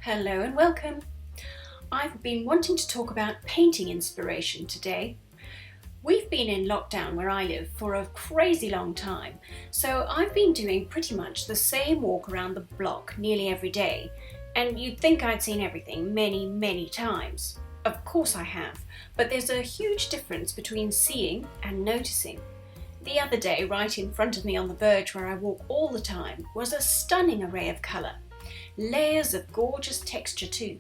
Hello and welcome. I've been wanting to talk about painting inspiration today. We've been in lockdown where I live for a crazy long time, so I've been doing pretty much the same walk around the block nearly every day, and you'd think I'd seen everything many times. Of course I have, but there's a huge difference between seeing and noticing. The other day, right in front of me on the verge where I walk all the time, was a stunning array of colour. Layers of gorgeous texture too.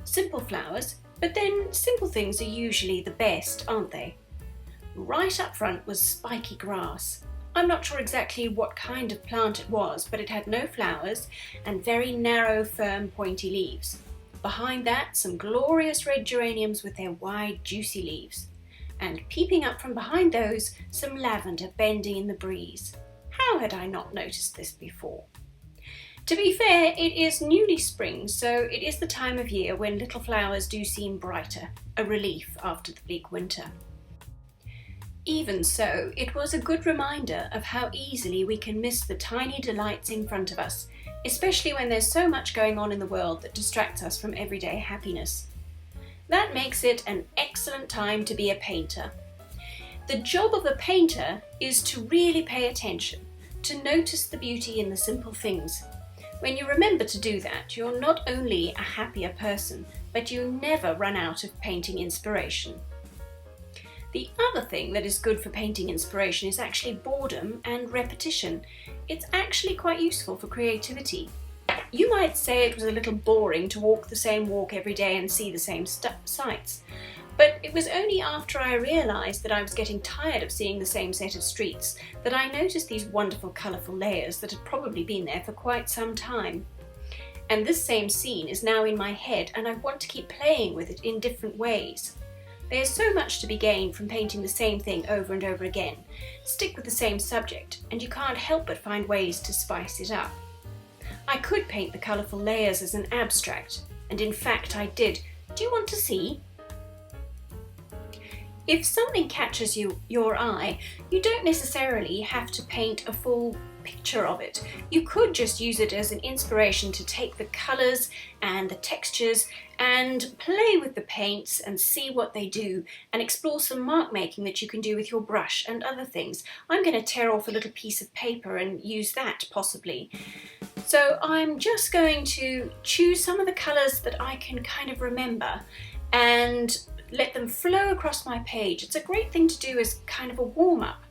Simple flowers, but then simple things are usually the best, aren't they? Right up front was spiky grass. I'm not sure exactly what kind of plant it was, but it had no flowers and very narrow, firm, pointy leaves. Behind that, some glorious red geraniums with their wide, juicy leaves. And peeping up from behind those, some lavender bending in the breeze. How had I not noticed this before? To be fair, it is newly spring, so it is the time of year when little flowers do seem brighter, a relief after the bleak winter. Even so, it was a good reminder of how easily we can miss the tiny delights in front of us, especially when there's so much going on in the world that distracts us from everyday happiness. That makes it an excellent time to be a painter. The job of a painter is to really pay attention, to notice the beauty in the simple things. When you remember to do that, you're not only a happier person, but you never run out of painting inspiration. The other thing that is good for painting inspiration is actually boredom and repetition. It's actually quite useful for creativity. You might say it was a little boring to walk the same walk every day and see the same sights, but it was only after I realised that I was getting tired of seeing the same set of streets that I noticed these wonderful colourful layers that had probably been there for quite some time. And this same scene is now in my head, and I want to keep playing with it in different ways. There's so much to be gained from painting the same thing over and over again. Stick with the same subject, and you can't help but find ways to spice it up. I could paint the colourful layers as an abstract, and in fact I did. Do you want to see? If something catches your eye, you don't necessarily have to paint a full picture of it. You could just use it as an inspiration to take the colours and the textures and play with the paints and see what they do and explore some mark making that you can do with your brush and other things. I'm going to tear off a little piece of paper and use that possibly. So I'm just going to choose some of the colours that I can kind of remember and let them flow across my page. It's a great thing to do as kind of a warm-up.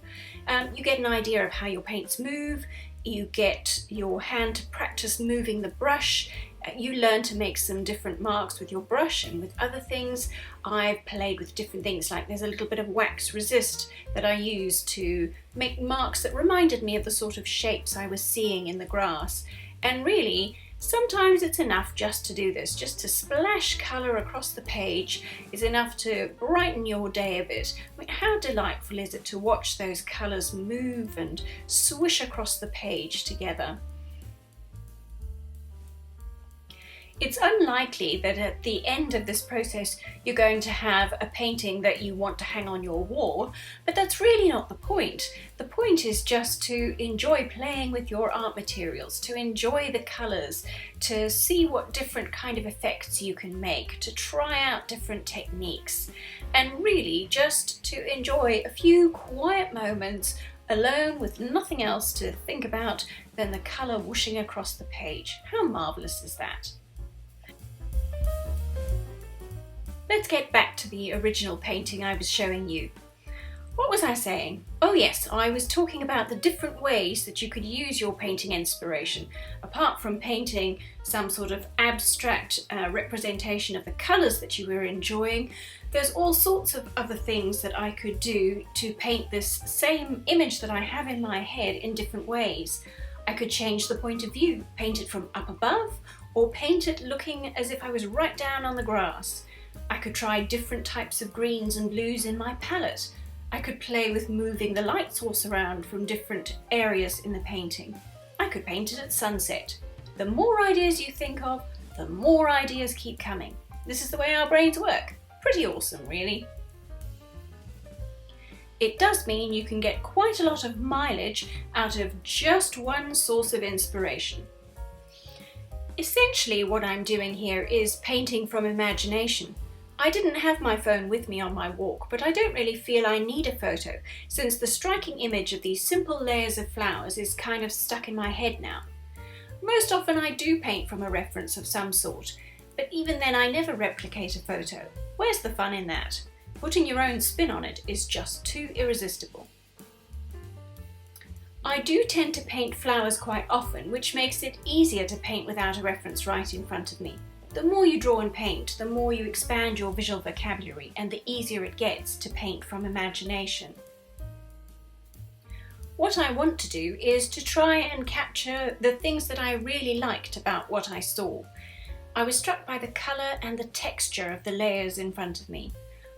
You get an idea of how your paints move, you get your hand to practice moving the brush, you learn to make some different marks with your brush and with other things. I've played with different things, like there's a little bit of wax resist that I use to make marks that reminded me of the sort of shapes I was seeing in the grass. And really, sometimes it's enough just to do this, just to splash colour across the page is enough to brighten your day a bit. I mean, how delightful is it to watch those colours move and swish across the page together? It's unlikely that at the end of this process you're going to have a painting that you want to hang on your wall, but that's really not the point. The point is just to enjoy playing with your art materials, to enjoy the colours, to see what different kind of effects you can make, to try out different techniques, and really just to enjoy a few quiet moments alone with nothing else to think about than the colour whooshing across the page. How marvellous is that? Let's get back to the original painting I was showing you. What was I saying? Oh yes, I was talking about the different ways that you could use your painting inspiration. Apart from painting some sort of abstract representation of the colours that you were enjoying, there's all sorts of other things that I could do to paint this same image that I have in my head in different ways. I could change the point of view, paint it from up above, or paint it looking as if I was right down on the grass. I could try different types of greens and blues in my palette. I could play with moving the light source around from different areas in the painting. I could paint it at sunset. The more ideas you think of, the more ideas keep coming. This is the way our brains work. Pretty awesome, really. It does mean you can get quite a lot of mileage out of just one source of inspiration. Essentially what I'm doing here is painting from imagination. I didn't have my phone with me on my walk, but I don't really feel I need a photo, since the striking image of these simple layers of flowers is kind of stuck in my head now. Most often I do paint from a reference of some sort, but even then I never replicate a photo. Where's the fun in that? Putting your own spin on it is just too irresistible. I do tend to paint flowers quite often, which makes it easier to paint without a reference right in front of me. The more you draw and paint, the more you expand your visual vocabulary and the easier it gets to paint from imagination. What I want to do is to try and capture the things that I really liked about what I saw. I was struck by the colour and the texture of the layers in front of me.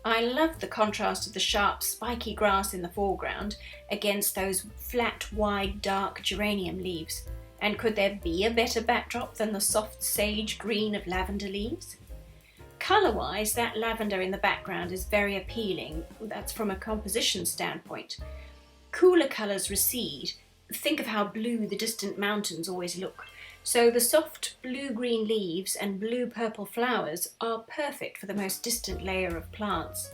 I loved the contrast of the sharp, spiky grass in the foreground against those flat, wide, dark geranium leaves. And could there be a better backdrop than the soft sage green of lavender leaves? Colour-wise, that lavender in the background is very appealing. That's from a composition standpoint. Cooler colours recede. Think of how blue the distant mountains always look. So the soft blue-green leaves and blue-purple flowers are perfect for the most distant layer of plants.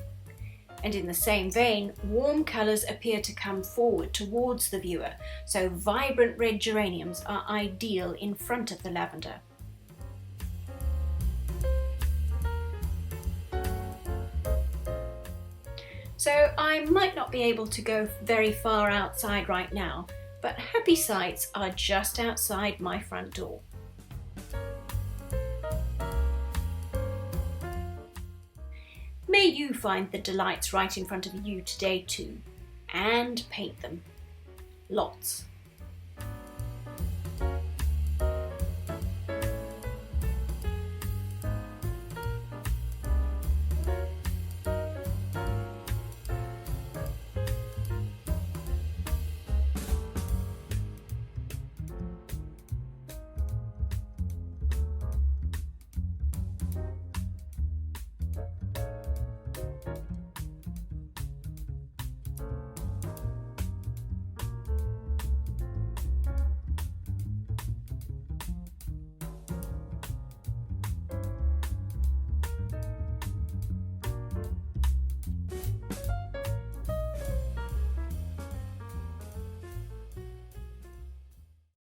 And in the same vein, warm colours appear to come forward towards the viewer, so vibrant red geraniums are ideal in front of the lavender. So I might not be able to go very far outside right now, but happy sights are just outside my front door. May you find the delights right in front of you today too, and paint them. Lots.